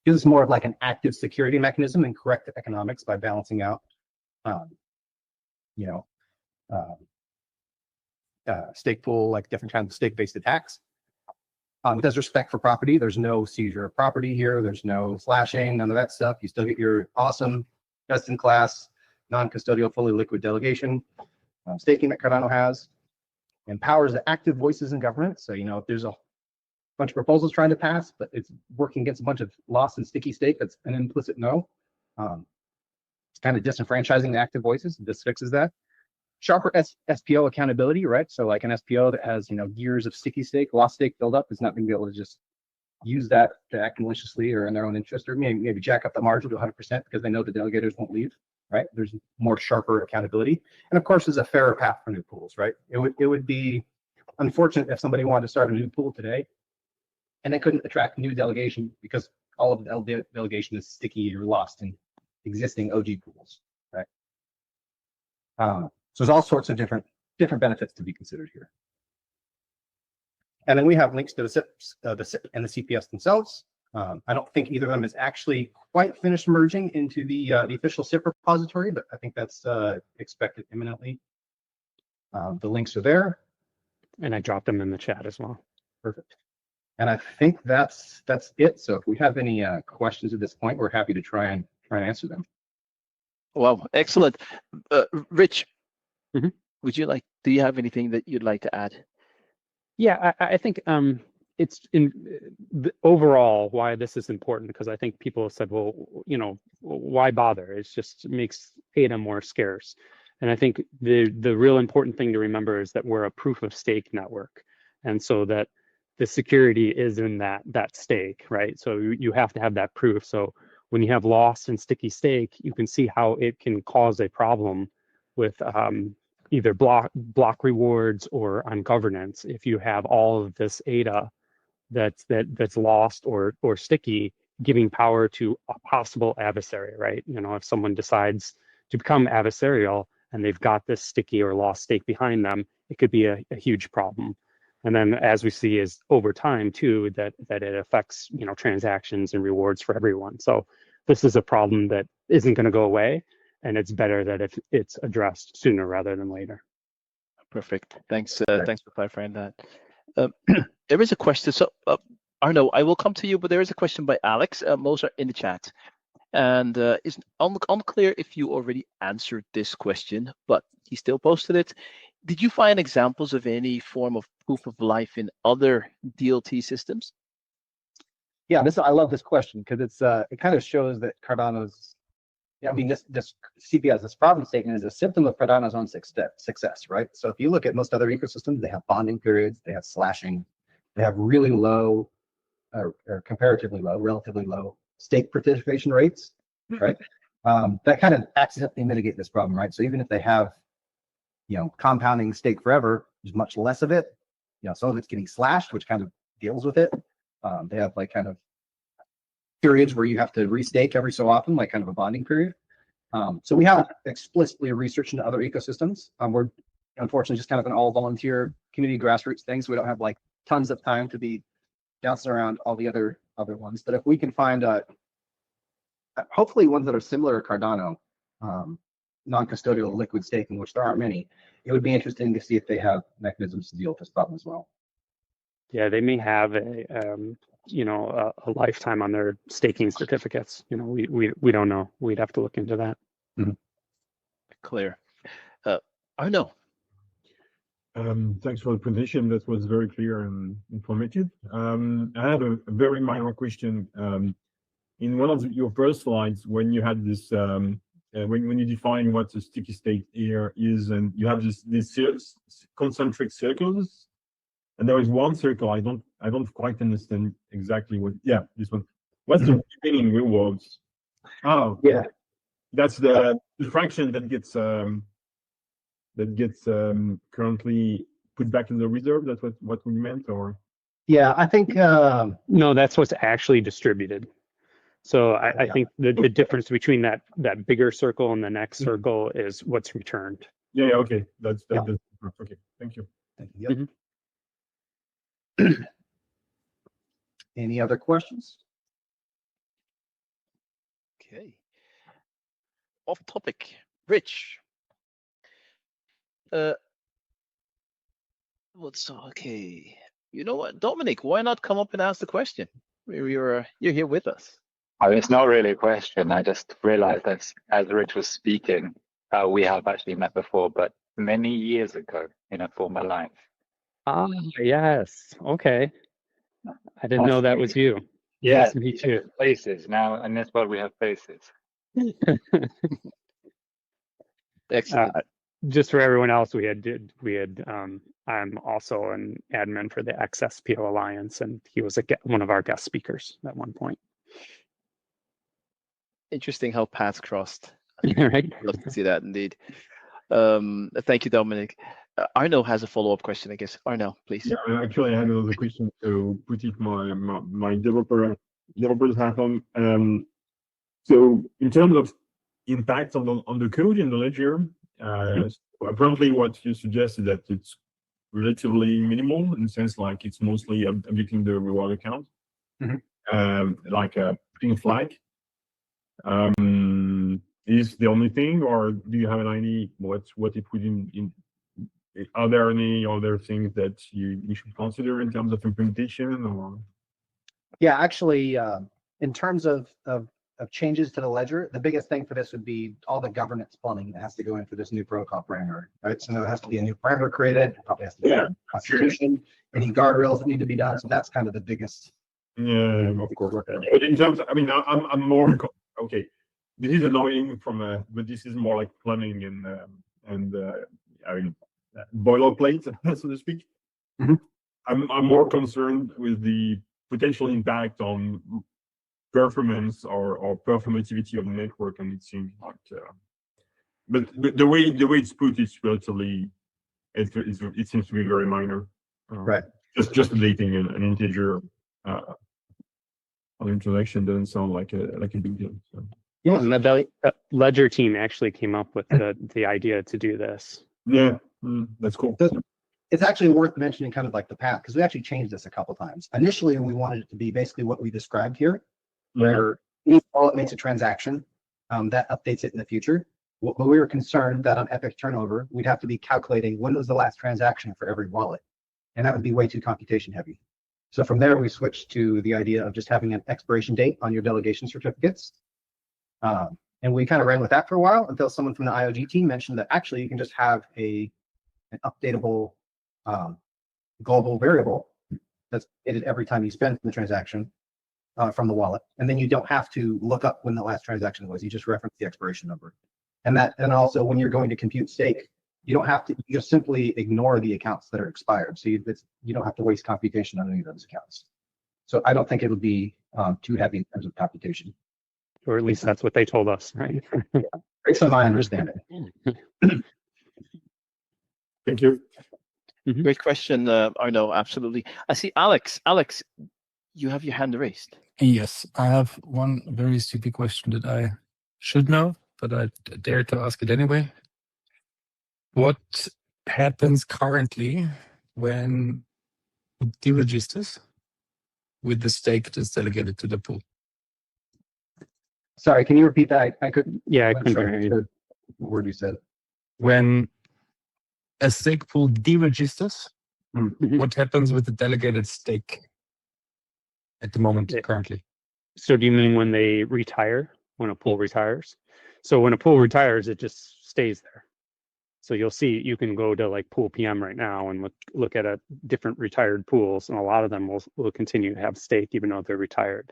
Gives us more of like an active security mechanism and correct economics by balancing out, stake pool, like different kinds of stake-based attacks. It does respect for property. There's no seizure of property here. There's no slashing, none of that stuff. You still get your awesome best-in-class, non-custodial, fully liquid delegation staking that Cardano has. Empowers the active voices in government. So, if there's a bunch of proposals trying to pass, but it's working against a bunch of lost and sticky stake, that's an implicit no. It's kind of disenfranchising the active voices. This fixes that. Sharper SPO accountability, right? So like an SPO that has, years of sticky stake, lost stake buildup is not going to be able to just use that to act maliciously or in their own interest, or maybe jack up the margin to 100% because they know the delegators won't leave, right? There's more sharper accountability. And of course, there's a fairer path for new pools, right? It would be unfortunate if somebody wanted to start a new pool today and they couldn't attract new delegation because all of the delegation is sticky or lost in existing OG pools, right? So there's all sorts of different benefits to be considered here. And then we have links to the SIP and the CPS themselves. I don't think either of them is actually quite finished merging into the official SIP repository, but I think that's expected imminently. The links are there. And I dropped them in the chat as well. Perfect. And I think that's it. So if we have any questions at this point, we're happy to try and answer them. Wow, excellent. Rich, Do you have anything that you'd like to add? Yeah, I think it's in overall why this is important, because I think people have said, well, why bother? It just makes ADA more scarce. And I think the real important thing to remember is that we're a proof of stake network, and so that the security is in that stake, right? So you have to have that proof. So when you have lost and sticky stake, you can see how it can cause a problem with either block rewards or on governance if you have all of this ADA that's lost or sticky, giving power to a possible adversary, right? If someone decides to become adversarial and they've got this sticky or lost stake behind them, it could be a huge problem. And then as we see is over time too, that it affects transactions and rewards for everyone. So this is a problem that isn't going to go away, and it's better that if it's addressed sooner rather than later. Perfect. Thanks. Thanks for clarifying that. There is a question. So, Arno, I will come to you, but there is a question by Alex Moser in the chat, and it's unclear if you already answered this question, but he still posted it. Did you find examples of any form of proof of life in other DLT systems? Yeah, I love this question because it kind of shows that Cardano's, I mean, this CPS, this problem statement is a symptom of Cardano's own success, right? So if you look at most other ecosystems, they have bonding periods, they have slashing, they have really low, or comparatively low, relatively low stake participation rates, right? That kind of accidentally mitigate this problem, right? So even if they have, compounding stake forever, there's much less of it. Some of it's getting slashed, which kind of deals with it. They have like kind of periods where you have to restake every so often, like kind of a bonding period. So we haven't explicitly researched into other ecosystems. We're unfortunately just kind of an all volunteer community grassroots thing. So we don't have like tons of time to be bouncing around all the other ones. But if we can find hopefully ones that are similar to Cardano, non-custodial liquid staking, which there aren't many, it would be interesting to see if they have mechanisms to deal with this problem as well. Yeah, they may have a lifetime on their staking certificates. We don't know. We'd have to look into that. Mm-hmm. Clear. Arno. Thanks for the presentation. That was very clear and informative. I have a very minor question. In one of your first slides, when you had this, when you define what a sticky state here is, and you have these concentric circles, and there is one circle I don't quite understand exactly what. Yeah, this one. What's the remaining rewards? Oh, yeah, that's the fraction that gets currently put back in the reserve. That's what we meant, or? Yeah, I think no, that's what's actually distributed. So I think the difference between that bigger circle and the next circle is what's returned. Yeah, okay, that's okay. Thank you. Thank you. Yep. Any other questions? Okay. Off topic. Rich. Okay. You know what, Dominic? Why not come up and ask the question? You're here with us. Oh, it's not really a question. I just realized that as Rich was speaking, we have actually met before, but many years ago in a former life. Ah, yes. Okay. I didn't know that was you. Yes, me too. Faces. Now in this world we have faces. Excellent. Just for everyone else, I'm also an admin for the XSPO Alliance, and he was one of our guest speakers at one point. Interesting how paths crossed. Right. Love to see that indeed. Thank you, Dominic. Arno has a follow-up question, I guess. Arno, please. Yeah, actually, I had another question to put it my developer's hat on. So in terms of impact on the code in the ledger, apparently what you suggested that it's relatively minimal in the sense like it's mostly updating the reward account, like putting a flag. Is the only thing, or do you have an idea what it would in? Are there any other things that you should consider in terms of implementation, or? Yeah, actually, in terms of of changes to the ledger, the biggest thing for this would be all the governance plumbing that has to go in for this new protocol parameter, right? So there has to be a new parameter created, probably has to be a constitution, any guardrails that need to be done. So that's kind of the biggest. Yeah, of course. Okay. But in terms, I mean, I'm more okay. This is annoying but this is more like plumbing and I mean, boilerplate, so to speak. Mm-hmm. I'm more concerned with the potential impact on performance or performativity of the network, and it seems like, but the way it's put is relatively, it seems to be very minor. Right. Just updating an integer on introduction doesn't sound like a big deal. So. Yeah, and the Ledger team actually came up with the idea to do this. Yeah, that's cool. It's actually worth mentioning kind of like the path, because we actually changed this a couple times. Initially, we wanted it to be basically what we described here, where each wallet makes a transaction that updates it in the future. But we were concerned that on epic turnover, we'd have to be calculating when was the last transaction for every wallet, and that would be way too computation heavy. So from there, we switched to the idea of just having an expiration date on your delegation certificates. And we kind of ran with that for a while until someone from the IOG team mentioned that actually you can just have an updatable global variable that's updated every time you spend the transaction from the wallet. And then you don't have to look up when the last transaction was. You just reference the expiration number. And also when you're going to compute stake, you don't have to, you just simply ignore the accounts that are expired. So you don't have to waste computation on any of those accounts. So I don't think it would be too heavy in terms of computation. Or at least that's what they told us, right? Based on my understanding. Thank you. Mm-hmm. Great question, Arno. Absolutely. I see Alex. Alex, you have your hand raised. Yes, I have one very stupid question that I should know, but I dare to ask it anyway. What happens currently when it deregisters with the stake that's delegated to the pool? Sorry, can you repeat that? I couldn't. Yeah, I couldn't hear you. The word you said. When a stake pool deregisters, what happens with the delegated stake at the moment currently? So do you mean when they retire, when a pool retires? So when a pool retires, it just stays there. So you'll see, you can go to like Pool PM right now and look at different retired pools, and a lot of them will continue to have stake even though they're retired.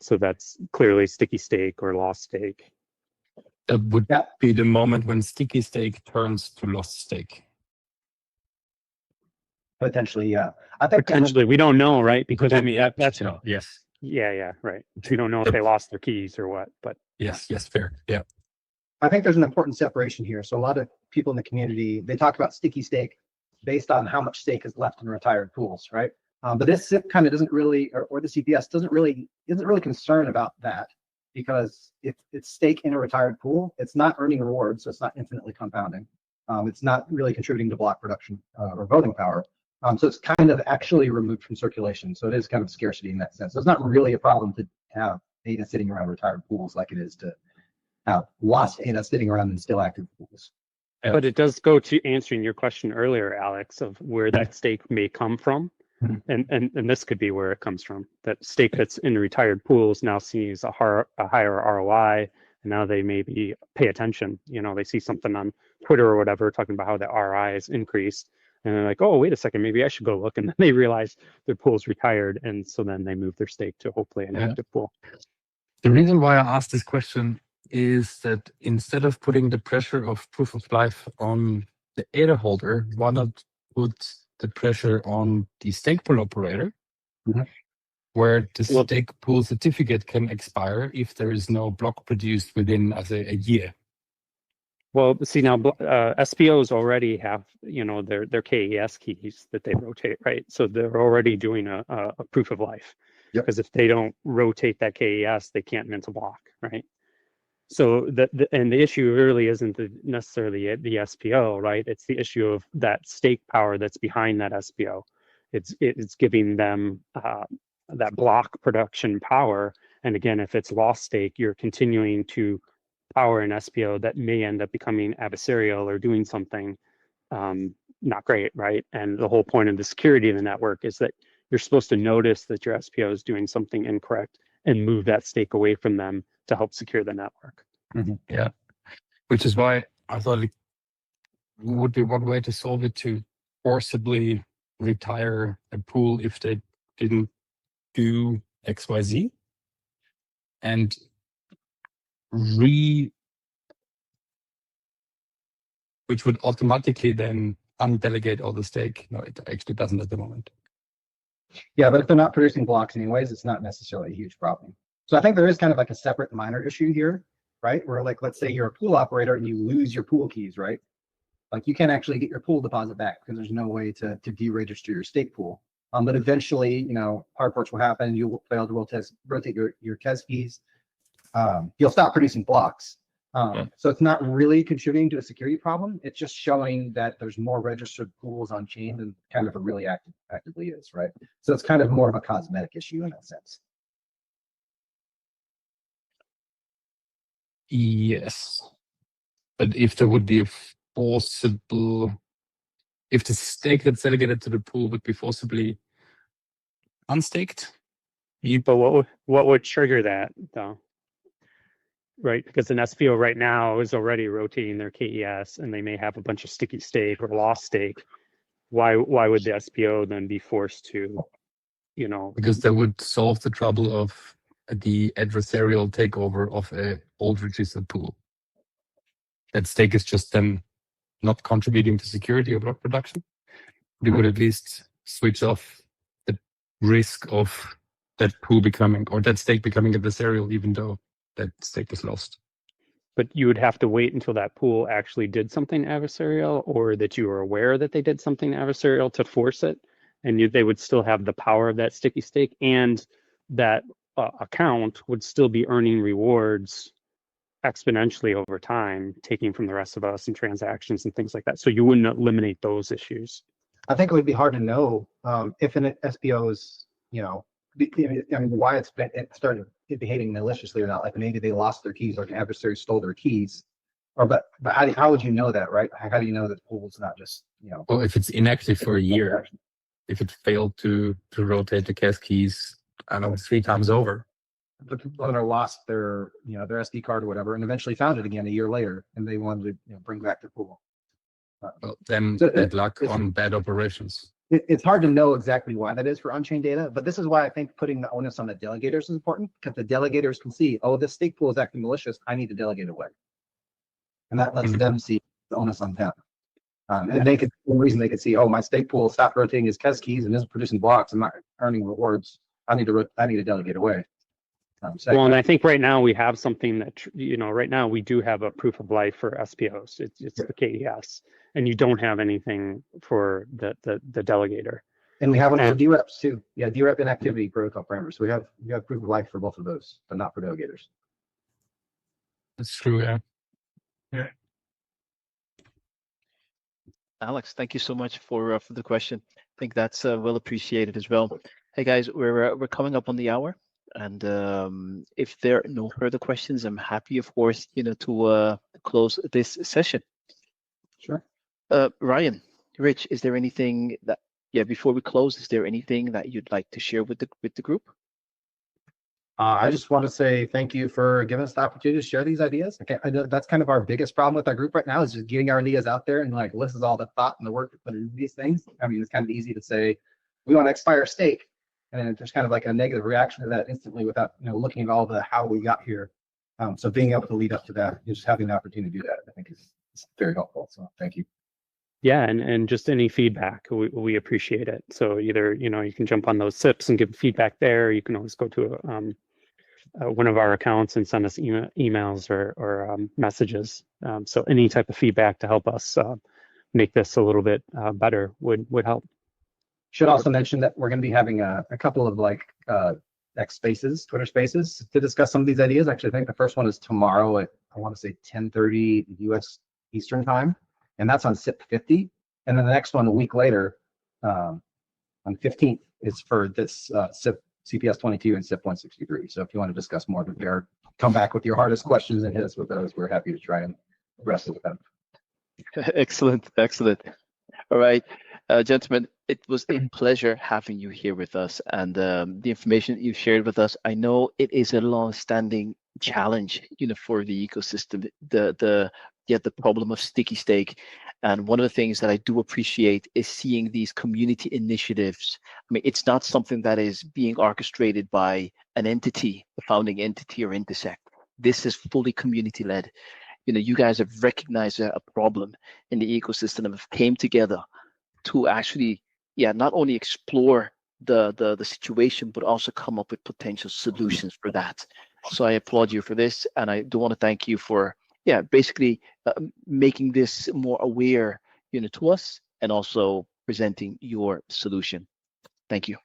So that's clearly sticky stake or lost stake. That would be the moment when sticky stake turns to lost stake. Potentially, yeah. I think potentially, we don't know, right? Because I mean, that's yes. Yeah, right. We don't know if they lost their keys or what, but yes, fair. Yeah. I think there's an important separation here. So a lot of people in the community, they talk about sticky stake based on how much stake is left in retired pools, right? But this SIP kind of doesn't really, or the CPS isn't really concerned about that, because if it's stake in a retired pool, it's not earning rewards, so it's not infinitely compounding. It's not really contributing to block production or voting power. So it's kind of actually removed from circulation. So it is kind of scarcity in that sense. So it's not really a problem to have data sitting around retired pools like it is to have lost data sitting around in still active pools. But it does go to answering your question earlier, Alex, of where that stake may come from. And this could be where it comes from. That stake that's in retired pools now sees a higher ROI, and now they maybe pay attention. You know, they see something on Twitter or whatever talking about how the ROI is increased, and they're like, oh, wait a second, maybe I should go look. And then they realize their pool's retired, and so then they move their stake to hopefully an active pool. The reason why I asked this question is that instead of putting the pressure of proof of life on the ADA holder, why not put the pressure on the stake pool operator, where the stake pool certificate can expire if there is no block produced within, a year. Well, see now, SPOs already have, their KES keys that they rotate, right? So they're already doing a proof of life, because if they don't rotate that KES, they can't mint a block, right? So and the issue really isn't necessarily the SPO, right? It's the issue of that stake power that's behind that SPO. It's giving them that block production power. And again, if it's lost stake, you're continuing to power an SPO that may end up becoming adversarial or doing something not great, right? And the whole point of the security of the network is that you're supposed to notice that your SPO is doing something incorrect and move that stake away from them to help secure the network. Yeah, which is why I thought it would be one way to solve it, to forcibly retire a pool if they didn't do XYZ, and which would automatically then undelegate all the stake. No, it actually doesn't at the moment. Yeah, but if they're not producing blocks anyways, it's not necessarily a huge problem. So I think there is kind of like a separate minor issue here, right? Where like, let's say you're a pool operator and you lose your pool keys, right? Like you can't actually get your pool deposit back because there's no way to deregister your stake pool. But eventually, you know, hard forks will happen. You'll fail to rotate your KES keys. You'll stop producing blocks. So it's not really contributing to a security problem. It's just showing that there's more registered pools on chain than kind of a really actively is, right? So it's kind of more of a cosmetic issue in that sense. Yes, but if there would be a forcible, if the stake that's delegated to the pool would be forcibly unstaked, But what would trigger that though? Right, because an SPO right now is already rotating their KES, and they may have a bunch of sticky stake or lost stake. Why would the SPO then be forced to, you know? because that would solve the trouble of the adversarial takeover of a old registered pool. That stake is just then not contributing to security or block production. We would at least switch off the risk of that pool becoming, or that stake becoming adversarial, even though that stake is lost. But you would have to wait until that pool actually did something adversarial, or that you were aware that they did something adversarial to force it, and they would still have the power of that sticky stake, and that account would still be earning rewards exponentially over time, taking from the rest of us and transactions and things like that. So you wouldn't eliminate those issues. I think it would be hard to know if an SPO is, you know, I mean, why it started behaving maliciously or not. Like maybe they lost their keys or an adversary stole their keys. Or but how would you know that, right? How do you know that the pool is not just, you know? Well, if it's inactive for a year, if it failed to rotate the KES keys, I don't know, 3 times over. The people that are lost their, you know, their SD card or whatever, and eventually found it again a year later, and they wanted to, you know, bring back their pool. Well, then So bad luck on bad operations. It's hard to know exactly why that is for on-chain data, but this is why I think putting the onus on the delegators is important, because the delegators can see, oh, this stake pool is acting malicious, I need to delegate away. And that lets them see the onus on them. And they could, the reason they could see, oh, my stake pool stopped rotating his KES keys and isn't producing blocks, I'm not earning rewards, I need to delegate away. Well, and I think right now we have something that, you know, right now we do have a proof of life for SPOs. It's the KES, and you don't have anything for the delegator. And we have one for DREPs too. Yeah, DREP inactivity protocol parameters. So we have proof of life for both of those, but not for delegators. That's true, yeah. Yeah. Alex, thank you so much for the question. I think that's well appreciated as well. Hey guys, we're coming up on the hour, and if there are no further questions, I'm happy, of course, you know, to close this session. Sure. Ryan, Rich, is there anything that, before we close, is there anything that you'd like to share with the group? I just want to say thank you for giving us the opportunity to share these ideas. Okay, I know that's kind of our biggest problem with our group right now, is just getting our ideas out there and like, this is all the thought and the work that put into these things. I mean, it's kind of easy to say, we want to expire stake, and then there's kind of like a negative reaction to that instantly without, you know, looking at all the how we got here. So being able to lead up to that, just having the opportunity to do that, I think is very helpful. So thank you. Yeah, and just any feedback, we appreciate it. So either, you know, you can jump on those SIPs and give feedback there. You can always go to one of our accounts and send us emails or messages. So any type of feedback to help us make this a little bit better would help. Should also mention that we're going to be having a couple of like X Spaces, Twitter Spaces, to discuss some of these ideas. Actually, I think the first one is tomorrow at, I want to say 10:30 US Eastern time, and that's on SIP 50. And then the next one a week later, on 15th, is for this SIP CPS 22 and SIP 163. So if you want to discuss more, come back with your hardest questions and hit us with those. We're happy to try and wrestle with them. Excellent. All right, gentlemen, It was a pleasure having you here with us, and the information that you've shared with us. I know it is a long-standing challenge, for the ecosystem. The problem of sticky stake, and one of the things that I do appreciate is seeing these community initiatives. I mean, it's not something that is being orchestrated by an entity, the founding entity or intersect. This is fully community-led. You guys have recognized a problem in the ecosystem and have came together to actually, not only explore the situation, but also come up with potential solutions for that. So I applaud you for this, and I do want to thank you for, basically making this more aware, to us, and also presenting your solution. Thank you.